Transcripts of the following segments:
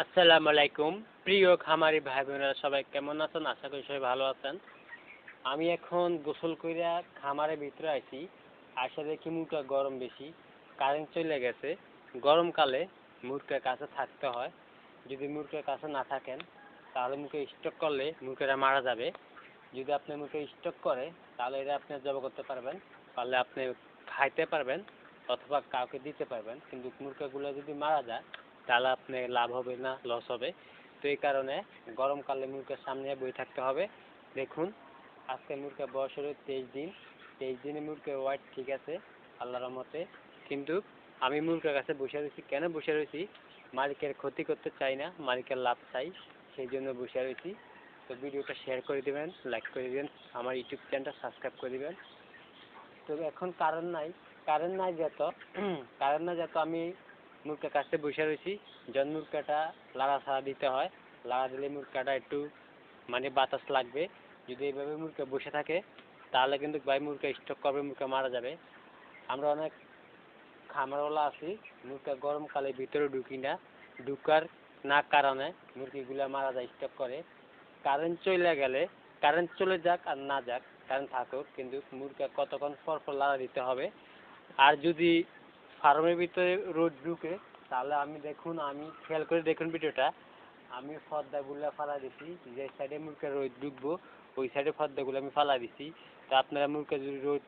আসসালামু আলাইকুম প্রিয় খামারি ভাই বোনেরা সবাই কেমন আছেন? আশা করি সবাই ভালো আছেন। আমি এখন গোসল কইরা খামারের ভিতরে আছি। আসা দেখি মুরগা গরম বেশি, কারেন্ট চলে গেছে। গরমকালে মুরগার কাছে থাকতে হয়। যদি মুরগার কাছে না থাকেন তাহলে মুরগা স্টক করলে মুরগাটা মারা যাবে। যদি আপনি মুরগা স্টক করে তাহলে এটা আপনি জবাই করতে পারবেন, পারলে আপনি খাইতে পারবেন অথবা কাউকে দিতে পারবেন। কিন্তু মুরগাগুলো যদি মারা যায় তাহলে আপনি লাভ হবে না, লস হবে। তো এই কারণে গরমকালে মুরগার সামনে বই থাকতে হবে। দেখুন আজকে মুরগার বয়স হলো 23 দিন। 23 দিনে মুরগার ওয়েট ঠিক আছে আল্লাহর রহমতে। কিন্তু আমি মুরগার কাছে বসে রয়েছি, কেন বসে রয়েছি? মালিকের ক্ষতি করতে চাই না, মালিকের লাভ চাই, সেই জন্য বসে রয়েছি। তো ভিডিওটা শেয়ার করে দেবেন, লাইক করে দেবেন, আমার ইউটিউব চ্যানেলটা সাবস্ক্রাইব করে দেবেন। তো এখন কারেন্ট নাই যেত আমি মুরগার কাছে বসে রয়েছি। যখন মুরগাটা লাড়া ছাড়া দিতে হয়, লাড়া দিলে মুরগাটা একটু বাতাস লাগবে। যদি এইভাবে মুরগা বসে থাকে তাহলে কিন্তু ভাই মুরগা স্টক করবে, মুরগা মারা যাবে। আমরা অনেক খামারওয়ালা আছি, মুরগা গরমকালে ভিতরে ঢুকি না, ঢুকার না কারণে মুরগিগুলা মারা যায়, স্টক করে। কারেন্ট চলে যাক আর না যাক, কারেন্ট থাকুক, কিন্তু মুরগা কতক্ষণ পর পর লাড়া দিতে হবে। আর যদি ফার্মের ভিতরে রোদ ঢুকে তাহলে আমি খেয়াল করে দেখুন ভিডিওটা, আমি পর্দাগুলো ফালা দিছি, যে সাইডে মুরগা রোদ ঢুকবো ওই সাইডে পর্দাগুলো আমি ফালা দিছি। তো আপনারা মুরগা যদি রোদ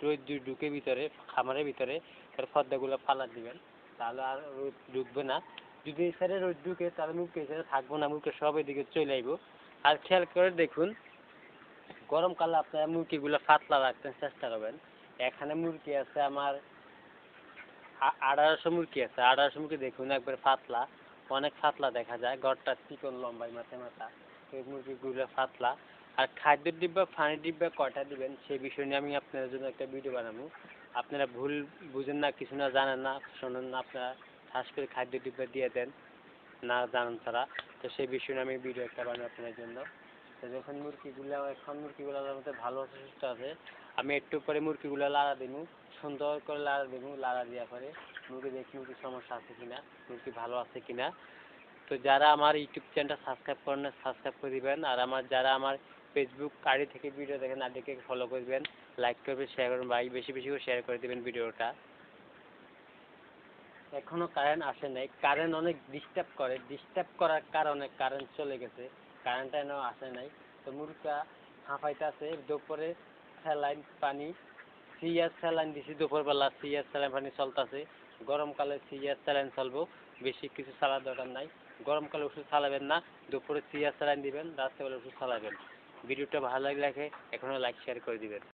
যদি ঢুকে ভিতরে, খামারের ভিতরে, তার পর্দাগুলো ফালা দিবেন, তাহলে আর রোদ ঢুকবে না। যদি এই সাইডে রোদ ঢুকে তাহলে মুরগা এই সাইডে থাকবো না, মুরগা সব এদিকে চলে আইব। আর খেয়াল করে দেখুন গরমকালে আপনারা মুরগিগুলো পাতলা রাখতে চেষ্টা করবেন। এখানে মুরগি আছে আমার 1800 মুরগি আছে। 1800 মুরগি দেখুন একবার পাতলা, অনেক পাতলা দেখা যায়, গড়টা চিকন লম্বাই মাথা। এই মুরগিগুলো পাতলা। আর খাদ্যের ডিব্বা, পানির ডিব্বা কয়টা দিবেন সেই বিষয় নিয়ে আমি আপনাদের জন্য একটা ভিডিও বানাবো। আপনারা ভুল বুঝেন না, কিছু না জানেন না, শোনেন না, আপনারা ঠাস করে খাদ্যের ডিব্বা দিয়ে দেন না জানেন ছাড়া। তো সেই বিষয়ে আমি ভিডিও একটা বানাবো আপনাদের জন্য। তো যখন মুরগিগুলো মধ্যে ভালো আছে, সুস্থ আছে, আমি একটু পরে মুরগিগুলো লাড়া দিব, সুন্দর করে লাড়া দিব। লাড়া দেওয়ার পরে মুরগি দেখি মুরগির সমস্যা আছে কিনা, মুরগি ভালো আছে কিনা। তো যারা আমার ইউটিউব চ্যানেলটা সাবস্ক্রাইব করেন না, সাবস্ক্রাইব করে দিবেন। আর যারা আমার ফেসবুক আইডি থেকে ভিডিও দেখেন, আইডিকে ফলো করবেন, লাইক করবেন, শেয়ার করবেন, ভাই বেশি বেশি করে শেয়ার করে দিবেন ভিডিওটা। এখনো কারেন্ট আসে নাই, কারেন্ট অনেক ডিস্টার্ব করার কারণে কারেন্ট চলে গেছে, কারেন্টটা এখনো আসে নাই। তো মুরগা হাঁপাইতেছে, দুপুরে স্যালাইন পানি, সিএস স্যালাইন দিছি দুপুরবেলা, সিএস স্যালাইন পানি চলতেছে। গরমকালে সিএস স্যালাইন চলবো, বেশি কিছু চালার দরকার নাই। গরমকালে ওষুধ চালাবেন না, দুপুরে সিএস স্যালাইন দিবেন, রাত্রেবেলা ওষুধ চালাবেন। ভিডিওটা ভালো লাগলে এখনো লাইক শেয়ার করে দিবেন।